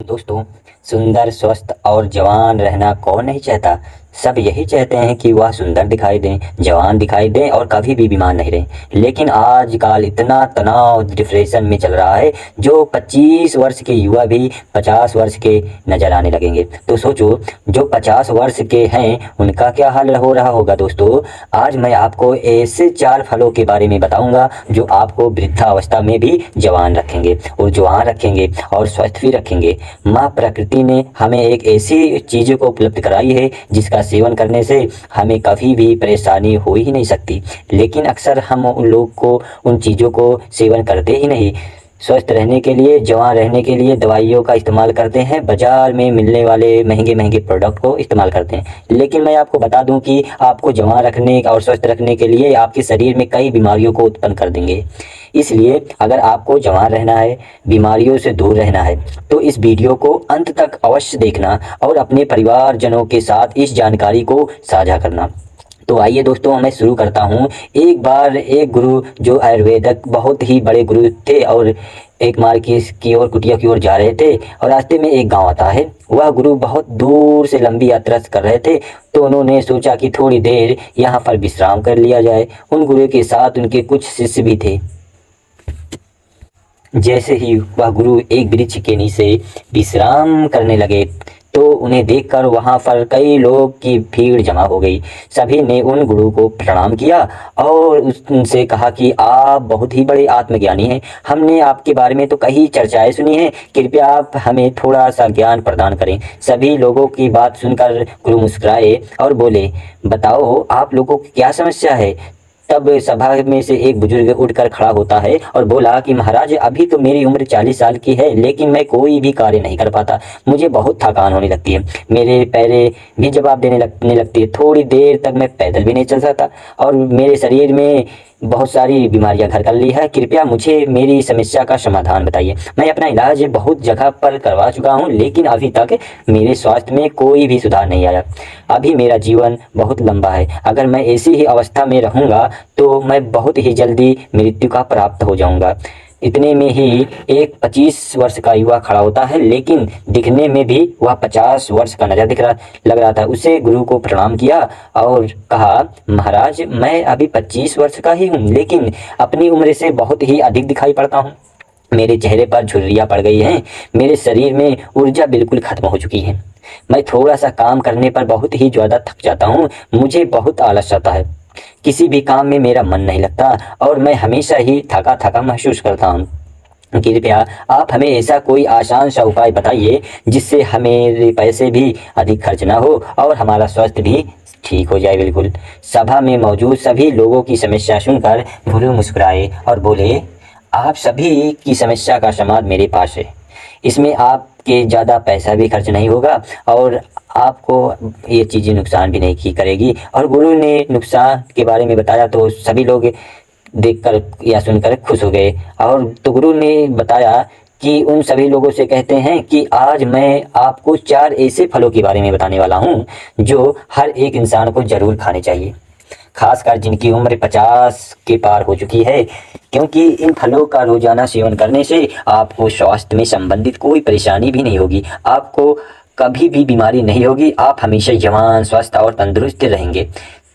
दोस्तों, सुंदर, स्वस्थ और जवान रहना कौन नहीं चाहता। सब यही चाहते हैं कि वह सुंदर दिखाई दें, जवान दिखाई दें और कभी भी बीमार नहीं रहें। लेकिन आजकल इतना तनाव डिप्रेशन में चल रहा है, जो 25 वर्ष के युवा भी 50 वर्ष के नजर आने लगेंगे। तो सोचो, जो 50 वर्ष के हैं उनका क्या हाल हो रहा होगा। दोस्तों, आज मैं आपको ऐसे 4 फलों के बारे में बताऊंगा जो आपको वृद्धावस्था में भी जवान रखेंगे और जवान रखेंगे और स्वस्थ भी रखेंगे। माँ प्रकृति ने हमें एक ऐसी चीज़ों को उपलब्ध कराई है जिसका सेवन करने से हमें कभी भी परेशानी हो ही नहीं सकती। लेकिन अक्सर हम उन लोग को उन चीज़ों को सेवन करते ही नहीं। स्वस्थ रहने के लिए, जवान रहने के लिए दवाइयों का इस्तेमाल करते हैं, बाज़ार में मिलने वाले महंगे महंगे प्रोडक्ट को इस्तेमाल करते हैं। लेकिन मैं आपको बता दूं कि आपको जवान रखने और स्वस्थ रखने के लिए आपके शरीर में कई बीमारियों को उत्पन्न कर देंगे। इसलिए अगर आपको जवान रहना है, बीमारियों से दूर रहना है, तो इस वीडियो को अंत तक अवश्य देखना और अपने परिवारजनों के साथ इस जानकारी को साझा करना। तो आइए दोस्तों, मैं शुरू करता हूँ। एक बार एक गुरु, जो आयुर्वेदक बहुत ही बड़े गुरु थे, और एक मार्केट की ओर, कुटिया की ओर जा रहे थे और रास्ते में एक गांव आता है। वह गुरु बहुत दूर से लंबी यात्रा कर रहे थे, तो उन्होंने सोचा कि थोड़ी देर यहाँ पर विश्राम कर लिया जाए। उन गुरु के साथ उनके कुछ शिष्य भी थे। जैसे ही वह गुरु एक वृक्ष के नीचे विश्राम करने लगे, तो उन्हें देखकर वहां पर कई लोग की भीड़ जमा हो गई। सभी ने उन गुरु को प्रणाम किया और उनसे कहा कि आप बहुत ही बड़े आत्मज्ञानी हैं। हमने आपके बारे में तो कई चर्चाएं सुनी हैं, कृपया आप हमें थोड़ा सा ज्ञान प्रदान करें। सभी लोगों की बात सुनकर गुरु मुस्कुराए और बोले, बताओ आप लोगों की क्या समस्या है। तब सभा में से एक बुजुर्ग उठकर खड़ा होता है और बोला कि महाराज, अभी तो मेरी उम्र 40 साल की है, लेकिन मैं कोई भी कार्य नहीं कर पाता। मुझे बहुत थकान होने लगती है, मेरे पैरें भी जवाब देने लगती है। थोड़ी देर तक मैं पैदल भी नहीं चल सकता और मेरे शरीर में बहुत सारी बीमारियां घर कर ली है। कृपया मुझे मेरी समस्या का समाधान बताइए। मैं अपना इलाज बहुत जगह पर करवा चुका हूं, लेकिन अभी तक मेरे स्वास्थ्य में कोई भी सुधार नहीं आया। अभी मेरा जीवन बहुत लंबा है, अगर मैं ऐसी ही अवस्था में रहूंगा तो मैं बहुत ही जल्दी मृत्यु का प्राप्त हो जाऊंगा। इतने में ही एक 25 वर्ष का युवा खड़ा होता है, लेकिन दिखने में भी वह 50 वर्ष का लग रहा था। उसे गुरु को प्रणाम किया और कहा, महाराज, मैं अभी 25 वर्ष का ही हूँ, लेकिन अपनी उम्र से बहुत ही अधिक दिखाई पड़ता हूँ। मेरे चेहरे पर झुर्रियाँ पड़ गई हैं, मेरे शरीर में ऊर्जा बिल्कुल खत्म हो चुकी है। मैं थोड़ा सा काम करने पर बहुत ही ज़्यादा थक जाता हूँ, मुझे बहुत आलस आता है, किसी भी काम में मेरा मन नहीं लगता और मैं हमेशा ही थका थका महसूस करता हूँ। कृपया आप हमें ऐसा कोई आसान सा उपाय बताइए जिससे हमें पैसे भी अधिक खर्च ना हो और हमारा स्वास्थ्य भी ठीक हो जाए। बिल्कुल। सभा में मौजूद सभी लोगों की समस्या सुनकर गुरु मुस्कुराए और बोले, आप सभी की समस्या का समाधान मेरे पास है। इसमें आपके ज़्यादा पैसा भी खर्च नहीं होगा और आपको ये चीज़ें नुकसान भी नहीं की करेगी। और गुरु ने नुकसान के बारे में बताया तो सभी लोग देखकर या सुनकर खुश हो गए। और तो गुरु ने बताया कि उन सभी लोगों से कहते हैं कि आज मैं आपको 4 ऐसे फलों के बारे में बताने वाला हूँ जो हर एक इंसान को ज़रूर खाने चाहिए, खासकर जिनकी उम्र 50 के पार हो चुकी है, क्योंकि इन फलों का रोजाना सेवन करने से आपको स्वास्थ्य में संबंधित कोई परेशानी भी नहीं होगी, आपको कभी भी बीमारी नहीं होगी, आप हमेशा जवान, स्वस्थ और तंदुरुस्त रहेंगे।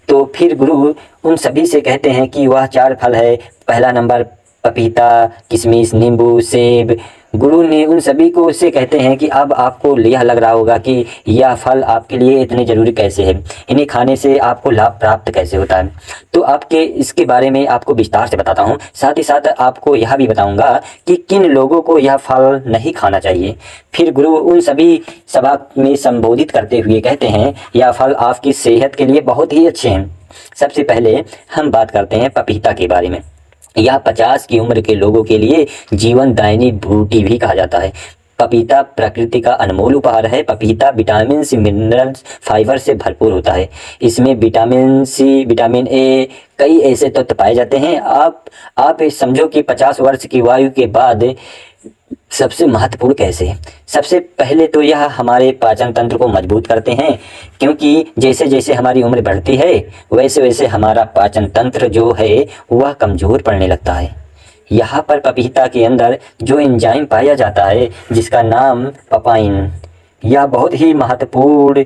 तो फिर गुरु उन सभी से कहते हैं कि वह 4 फल है। पहला नंबर पपीता, किशमिश, नींबू, सेब। गुरु ने उन सभी को से कहते हैं कि अब आपको यह लग रहा होगा कि यह फल आपके लिए इतने ज़रूरी कैसे है, इन्हें खाने से आपको लाभ प्राप्त कैसे होता है। तो आपके इसके बारे में आपको विस्तार से बताता हूँ। साथ ही साथ आपको यह भी बताऊँगा कि किन लोगों को यह फल नहीं खाना चाहिए। फिर गुरु उन सभी सभा में संबोधित करते हुए कहते हैं, यह फल आपकी सेहत के लिए बहुत ही अच्छे हैं। सबसे पहले हम बात करते हैं पपीता के बारे में। यह 50 की उम्र के लोगों के लिए जीवनदायिनी बूटी भी कहा जाता है। पपीता प्रकृति का अनमोल उपहार है। पपीता विटामिन सी, मिनरल्स, फाइबर से भरपूर होता है। इसमें विटामिन सी, विटामिन ए, कई ऐसे तत्व पाए जाते हैं। आप समझो कि 50 वर्ष की आयु के बाद सबसे महत्वपूर्ण कैसे है। सबसे पहले तो यह हमारे पाचन तंत्र को मजबूत करते हैं, क्योंकि जैसे जैसे हमारी उम्र बढ़ती है वैसे वैसे हमारा पाचन तंत्र जो है वह कमज़ोर पड़ने लगता है। यहाँ पर पपीता के अंदर जो एंजाइम पाया जाता है जिसका नाम पपाइन, यह बहुत ही महत्वपूर्ण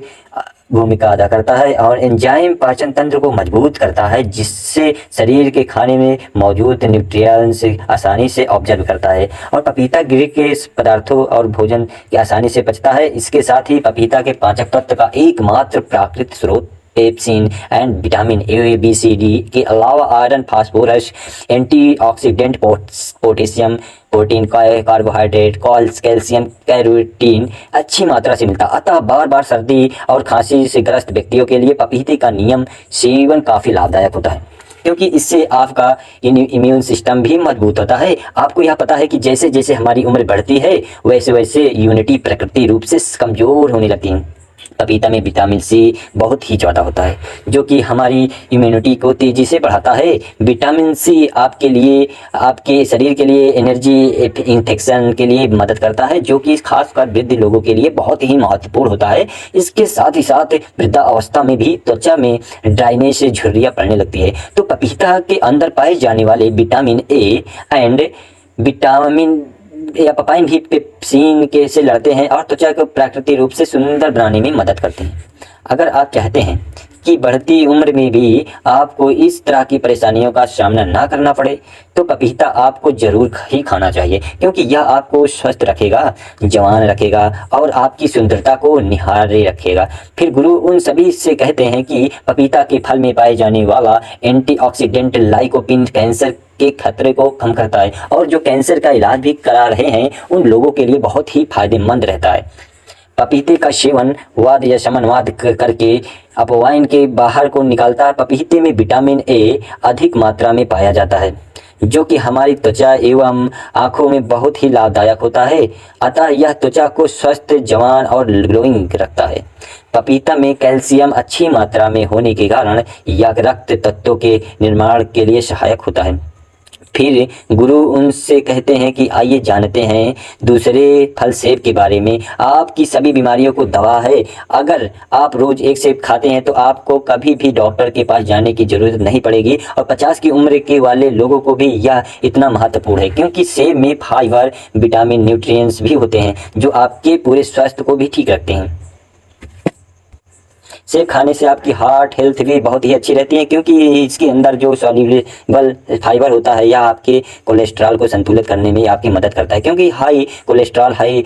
भूमिका अदा करता है और एंजाइम पाचन तंत्र को मजबूत करता है, जिससे शरीर के खाने में मौजूद न्यूट्रिएंट्स आसानी से ऑब्जर्व करता है और पपीता गृह के पदार्थों और भोजन के आसानी से पचता है। इसके साथ ही पपीता के पाचक तत्व का एकमात्र प्राकृतिक स्रोत pepsin and vitamin A B C D के अलावा iron, phosphorus, antioxidant, potassium, protein, carbohydrate, calcium, carotene अच्छी मात्रा से मिलता। अतः बार बार सर्दी और खांसी से ग्रस्त व्यक्तियों के लिए पपीते का नियम सेवन काफ़ी लाभदायक होता है, क्योंकि इससे आपका इम्यून सिस्टम भी मजबूत होता है। आपको यह पता है कि जैसे जैसे हमारी उम्र बढ़ती है वैसे वैसे इम्यूनिटी प्राकृतिक रूप से कमज़ोर होने लगती है। पपीता में विटामिन सी बहुत ही ज़्यादा होता है जो कि हमारी इम्यूनिटी को तेज़ी से बढ़ाता है। विटामिन सी आपके लिए, आपके शरीर के लिए एनर्जी इन्फेक्शन के लिए मदद करता है, जो कि खासकर वृद्ध लोगों के लिए बहुत ही महत्वपूर्ण होता है। इसके साथ ही साथ वृद्धावस्था में भी त्वचा में ड्राइनेस से झुर्रियाँ पड़ने लगती है। तो पपीता के अंदर पाए जाने वाले विटामिन ए एंड विटामिन या पपाइन भी पेप्सिन के से लड़ते हैं और त्वचा को प्राकृतिक रूप से सुंदर बनाने में मदद करते हैं। अगर आप चाहते हैं कि बढ़ती उम्र में भी आपको इस तरह की परेशानियों का सामना ना करना पड़े तो पपीता आपको ज़रूर ही खाना चाहिए, क्योंकि यह आपको स्वस्थ रखेगा, जवान रखेगा और आपकी सुंदरता को निहारे रखेगा। फिर गुरु उन सभी से कहते हैं कि पपीता के फल में पाए जाने वाला एंटीऑक्सीडेंट लाइकोपिन कैंसर के खतरे को कम करता है और जो कैंसर का इलाज भी करा रहे हैं उन लोगों के लिए बहुत ही फायदेमंद रहता है। पपीते का सेवन वाद या शमनवाद करके अपवाइन के बाहर को निकालता है। पपीते में विटामिन ए अधिक मात्रा में पाया जाता है जो कि हमारी त्वचा एवं आँखों में बहुत ही लाभदायक होता है। अतः यह त्वचा को स्वस्थ, जवान और ग्लोइंग रखता है। पपीता में कैल्शियम अच्छी मात्रा में होने के कारण यह रक्त तत्वों के निर्माण के लिए सहायक होता है। फिर गुरु उनसे कहते हैं कि आइए जानते हैं दूसरे फल सेब के बारे में। आपकी सभी बीमारियों को दवा है। अगर आप रोज एक सेब खाते हैं तो आपको कभी भी डॉक्टर के पास जाने की जरूरत नहीं पड़ेगी और 50 की उम्र के वाले लोगों को भी यह इतना महत्वपूर्ण है, क्योंकि सेब में फाइबर, विटामिन, न्यूट्रिएंट्स भी होते हैं जो आपके पूरे स्वास्थ्य को भी ठीक रखते हैं। सेब खाने से आपकी हार्ट हेल्थ भी बहुत ही अच्छी रहती है, क्योंकि इसके अंदर जो सॉल्युबल फाइबर होता है यह आपके कोलेस्ट्रॉल को संतुलित करने में आपकी मदद करता है, क्योंकि हाई कोलेस्ट्रॉल, हाई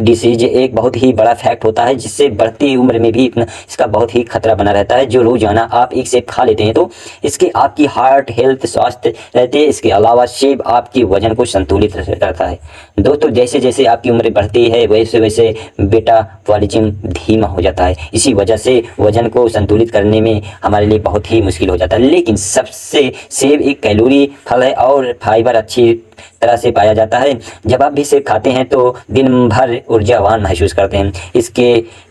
डिसीज एक बहुत ही बड़ा फैक्ट होता है जिससे बढ़ती उम्र में भी इसका बहुत ही खतरा बना रहता है। जो रोजाना आप एक सेब खा लेते हैं तो इसके आपकी हार्ट हेल्थ स्वास्थ्य रहते हैं। इसके अलावा सेब आपके वजन को संतुलित करता है। दोस्तों, जैसे जैसे आपकी उम्र बढ़ती है वैसे वैसे मेटाबॉलिज्म धीमा हो जाता है। इसी वजह से वजन को संतुलित करने में हमारे लिए बहुत ही मुश्किल हो जाता है। लेकिन सबसे सेब एक कैलोरी फल है और फाइबर अच्छी तरह से पाया जाता है। जब आप भी सेब खाते हैं तो दिन भर ऊर्जावान महसूस करते हैं।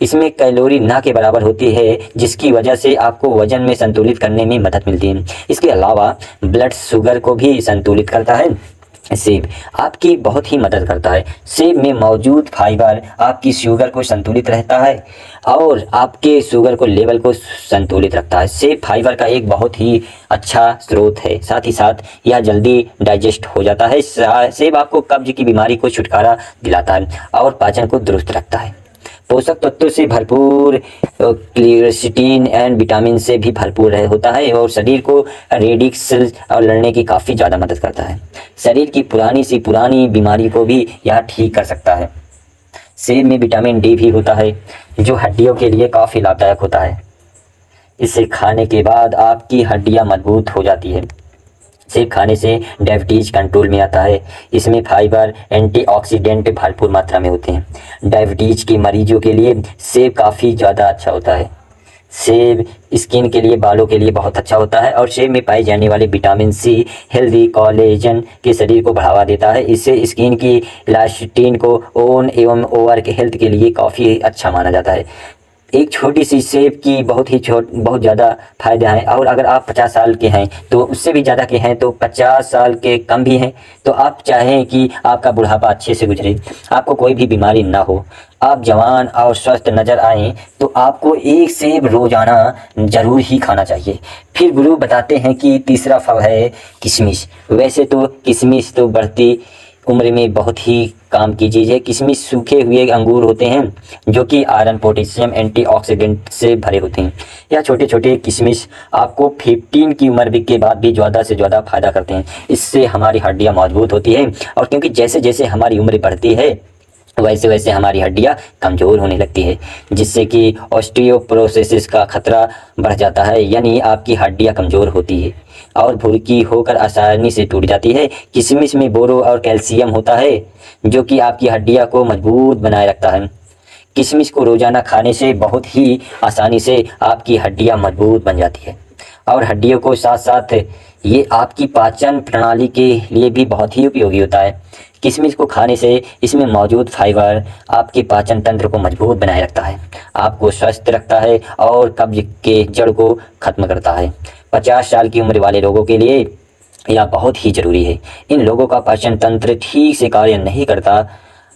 इसमें कैलोरी ना के बराबर होती है, जिसकी वजह से आपको वजन में संतुलित करने में मदद मिलती है। इसके अलावा ब्लड शुगर को भी संतुलित करता है। सेब आपकी बहुत ही मदद करता है। सेब में मौजूद फाइबर आपकी शुगर को संतुलित रहता है और आपके शुगर को लेवल को संतुलित रखता है। सेब फाइबर का एक बहुत ही अच्छा स्रोत है, साथ ही साथ यह जल्दी डाइजेस्ट हो जाता है। सेब आपको कब्ज की बीमारी को छुटकारा दिलाता है और पाचन को दुरुस्त रखता है। पोषक तत्वों से भरपूर क्लियरसिटीन एंड विटामिन से भी भरपूर होता है और शरीर को रेडिक्स और लड़ने की काफ़ी ज़्यादा मदद करता है। शरीर की पुरानी सी पुरानी बीमारी को भी यह ठीक कर सकता है। सेब में विटामिन डी भी होता है जो हड्डियों के लिए काफ़ी लाभदायक होता है। इसे खाने के बाद आपकी हड्डियाँ मजबूत हो जाती है। सेब खाने से डायबिटीज कंट्रोल में आता है। इसमें फाइबर, एंटीऑक्सीडेंट भरपूर मात्रा में होते हैं। डायबिटीज के मरीजों के लिए सेब काफ़ी ज़्यादा अच्छा होता है। सेब स्किन के लिए, बालों के लिए बहुत अच्छा होता है और सेब में पाए जाने वाले विटामिन सी हेल्दी कोलेजन के शरीर को बढ़ावा देता है। इससे स्किन की इलास्टिन को ओन एवं ओवर के हेल्थ के लिए काफ़ी अच्छा माना जाता है। एक छोटी सी सेब की बहुत ज़्यादा फायदा है। और अगर आप 50 साल के हैं तो उससे भी ज़्यादा के हैं तो 50 साल के कम भी हैं, तो आप चाहें कि आपका बुढ़ापा अच्छे से गुजरे, आपको कोई भी बीमारी ना हो, आप जवान और स्वस्थ नज़र आएं, तो आपको एक सेब रोज़ाना ज़रूर ही खाना चाहिए। फिर गुरु बताते हैं कि तीसरा फल है किशमिश। वैसे तो किशमिश तो बढ़ती उम्र में बहुत ही काम की चीज़ है। किशमिश सूखे हुए अंगूर होते हैं जो कि आयरन, पोटेशियम, एंटीऑक्सीडेंट से भरे होते हैं। यह छोटे छोटे किशमिश आपको 15 की उम्र के बाद भी ज़्यादा से ज़्यादा फायदा करते हैं। इससे हमारी हड्डियाँ मजबूत होती हैं, और क्योंकि जैसे जैसे हमारी उम्र बढ़ती है वैसे वैसे हमारी हड्डियाँ कमज़ोर होने लगती है, जिससे कि ऑस्टियोपोरोसिस का खतरा बढ़ जाता है, यानी आपकी हड्डियाँ कमज़ोर होती है और भूरी होकर आसानी से टूट जाती है। किशमिश में बोरो और कैल्शियम होता है जो कि आपकी हड्डियाँ को मजबूत बनाए रखता है। किशमिश को रोज़ाना खाने से बहुत ही आसानी से आपकी हड्डियाँ मजबूत बन जाती है, और हड्डियों को साथ साथ ये आपकी पाचन प्रणाली के लिए भी बहुत ही उपयोगी होता है। किशमिश को खाने से इसमें मौजूद फाइबर आपके पाचन तंत्र को मजबूत बनाए रखता है, आपको स्वस्थ रखता है और कब्ज के जड़ को खत्म करता है। 50 साल की उम्र वाले लोगों के लिए यह बहुत ही ज़रूरी है। इन लोगों का पाचन तंत्र ठीक से कार्य नहीं करता।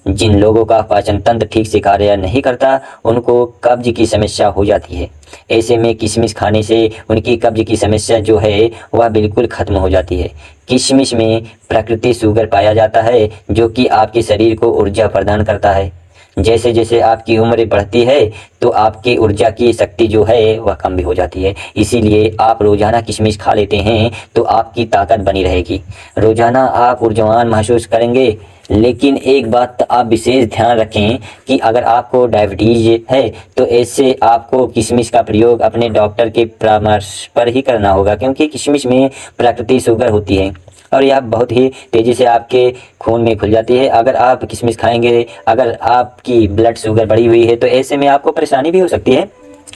जिन लोगों का पाचन तंत्र ठीक से कार्य नहीं करता उनको कब्ज की समस्या हो जाती है। ऐसे में किशमिश खाने से उनकी कब्ज की समस्या जो है वह बिल्कुल ख़त्म हो जाती है। किशमिश में प्राकृतिक शुगर पाया जाता है जो कि आपके शरीर को ऊर्जा प्रदान करता है। जैसे जैसे आपकी उम्र बढ़ती है तो आपकी ऊर्जा की शक्ति जो है वह कम भी हो जाती है। इसीलिए आप रोज़ाना किशमिश खा लेते हैं तो आपकी ताकत बनी रहेगी, रोज़ाना आप ऊर्जावान महसूस करेंगे। लेकिन एक बात आप विशेष ध्यान रखें कि अगर आपको डायबिटीज़ है तो ऐसे आपको किशमिश का प्रयोग अपने डॉक्टर के परामर्श पर ही करना होगा, क्योंकि किशमिश में प्राकृतिक शुगर होती है और यह बहुत ही तेज़ी से आपके खून में घुल जाती है। अगर आप किशमिश खाएंगे, अगर आपकी ब्लड शुगर बढ़ी हुई है तो ऐसे में आपको परेशानी भी हो सकती है।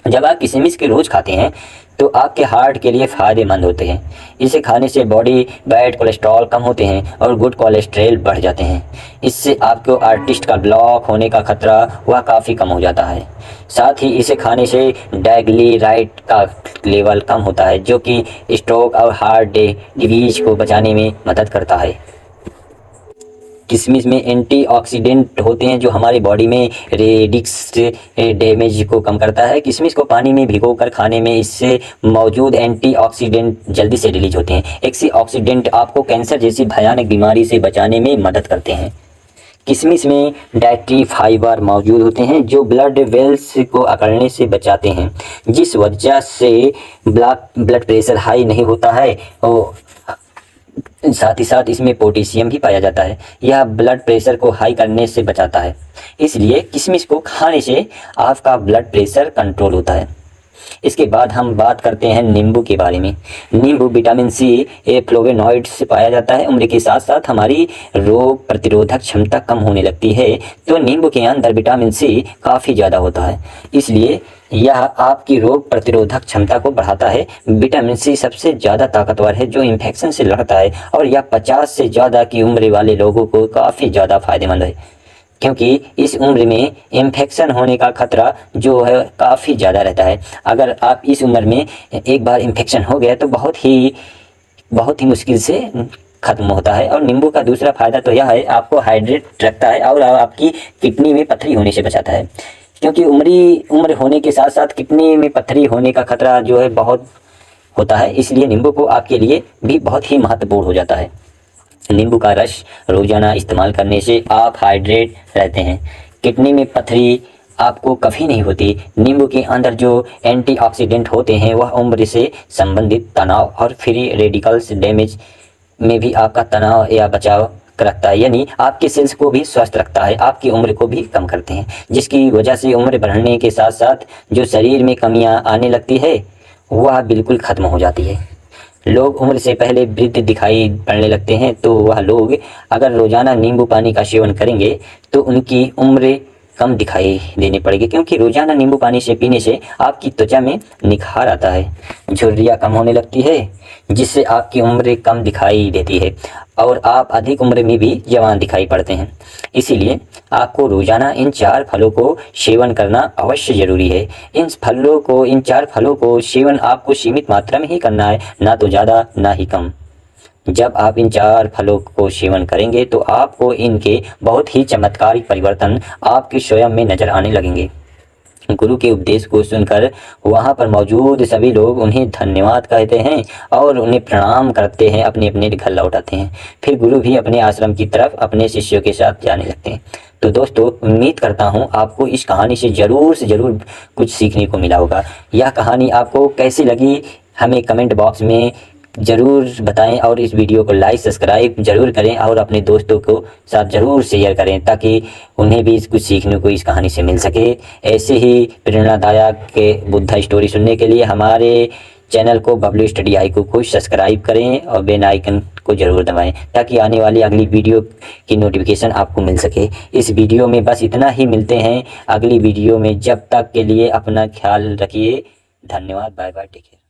जब आप किशमिश के रोज़ खाते हैं तो आपके हार्ट के लिए फ़ायदेमंद होते हैं। इसे खाने से बॉडी बैड कोलेस्ट्रॉल कम होते हैं और गुड कोलेस्ट्रॉल बढ़ जाते हैं। इससे आपको आर्टिस्ट का ब्लॉक होने का खतरा वह काफ़ी कम हो जाता है। साथ ही इसे खाने से डाइग्लिसराइड का लेवल कम होता है जो कि स्ट्रोक और हार्ट डिजीज को बचाने में मदद करता है। किशमिश में एंटीऑक्सीडेंट होते हैं जो हमारी बॉडी में रेडिक्स डैमेज को कम करता है। किशमिश को पानी में भिगोकर खाने में इससे मौजूद एंटीऑक्सीडेंट जल्दी से रिलीज होते हैं। एंटीऑक्सीडेंट आपको कैंसर जैसी भयानक बीमारी से बचाने में मदद करते हैं। किशमिश में डाइटरी फाइबर मौजूद होते हैं जो ब्लड वेल्स को अकड़ने से बचाते हैं, जिस वजह से ब्लड प्रेशर हाई नहीं होता है। और साथ ही साथ इसमें पोटेशियम भी पाया जाता है, यह ब्लड प्रेशर को हाई करने से बचाता है। इसलिए किशमिश को खाने से आपका ब्लड प्रेशर कंट्रोल होता है। इसके बाद हम बात करते हैं नींबू के बारे में। नींबू विटामिन सी फ्लेवोनॉइड्स से पाया जाता है। उम्र के साथ साथ हमारी रोग प्रतिरोधक क्षमता कम होने लगती है तो नींबू के अंदर विटामिन सी काफ़ी ज़्यादा होता है, इसलिए यह आपकी रोग प्रतिरोधक क्षमता को बढ़ाता है। विटामिन सी सबसे ज़्यादा ताकतवर है जो इन्फेक्शन से लड़ता है, और यह 50 से ज़्यादा की उम्र वाले लोगों को काफ़ी ज़्यादा फायदेमंद है, क्योंकि इस उम्र में इन्फेक्शन होने का खतरा जो है काफ़ी ज़्यादा रहता है। अगर आप इस उम्र में एक बार इन्फेक्शन हो गया तो बहुत ही मुश्किल से ख़त्म होता है। और नींबू का दूसरा फ़ायदा तो यह है आपको हाइड्रेट रखता है और आपकी किडनी में पथरी होने से बचाता है, क्योंकि उम्र होने के साथ साथ किडनी में पथरी होने का खतरा जो है बहुत होता है। इसलिए नींबू को आपके लिए भी बहुत ही महत्वपूर्ण हो जाता है। नींबू का रस रोज़ाना इस्तेमाल करने से आप हाइड्रेट रहते हैं, किडनी में पथरी आपको कभी नहीं होती। नींबू के अंदर जो एंटीऑक्सीडेंट होते हैं वह उम्र से संबंधित तनाव और फ्री रेडिकल्स डैमेज में भी आपका तनाव या बचाव रखता है, यानी आपके सेल्स को भी स्वस्थ रखता है, आपकी उम्र को भी कम करते हैं, जिसकी वजह से उम्र बढ़ने के साथ साथ जो शरीर में कमियां आने लगती है वह बिल्कुल ख़त्म हो जाती है। लोग उम्र से पहले वृद्ध दिखाई पड़ने लगते हैं, तो वह लोग अगर रोज़ाना नींबू पानी का सेवन करेंगे तो उनकी उम्र कम दिखाई देने पड़ेगी, क्योंकि रोजाना नींबू पानी से पीने से आपकी त्वचा में निखार आता है, झुर्रियाँ कम होने लगती है, जिससे आपकी उम्र कम दिखाई देती है और आप अधिक उम्र में भी जवान दिखाई पड़ते हैं। इसीलिए आपको रोजाना इन 4 फलों को सेवन करना अवश्य जरूरी है। इन 4 फलों को सेवन आपको सीमित मात्रा में ही करना है, ना तो ज़्यादा ना ही कम। जब आप इन 4 फलों को सेवन करेंगे तो आपको इनके बहुत ही चमत्कारिक परिवर्तन आपके स्वयं में नजर आने लगेंगे। गुरु के उपदेश को सुनकर वहाँ पर मौजूद सभी लोग उन्हें धन्यवाद कहते हैं और उन्हें प्रणाम करते हैं, अपने अपने घर लौट आते हैं। फिर गुरु भी अपने आश्रम की तरफ अपने शिष्यों के साथ जाने लगते हैं। तो दोस्तों, उम्मीद करता हूँ आपको इस कहानी से ज़रूर कुछ सीखने को मिला होगा। यह कहानी आपको कैसी लगी हमें कमेंट बॉक्स में ज़रूर बताएं और इस वीडियो को लाइक सब्सक्राइब ज़रूर करें और अपने दोस्तों को साथ ज़रूर शेयर करें, ताकि उन्हें भी कुछ सीखने को इस कहानी से मिल सके। ऐसे ही प्रेरणादायक के बुद्धा स्टोरी सुनने के लिए हमारे चैनल को बबलू स्टडी आई को सब्सक्राइब करें और बेल आइकन को ज़रूर दबाएं, ताकि आने वाली अगली वीडियो की नोटिफिकेशन आपको मिल सके। इस वीडियो में बस इतना ही, मिलते हैं अगली वीडियो में। जब तक के लिए अपना ख्याल रखिए। धन्यवाद, बाय बाय, टेक केयर।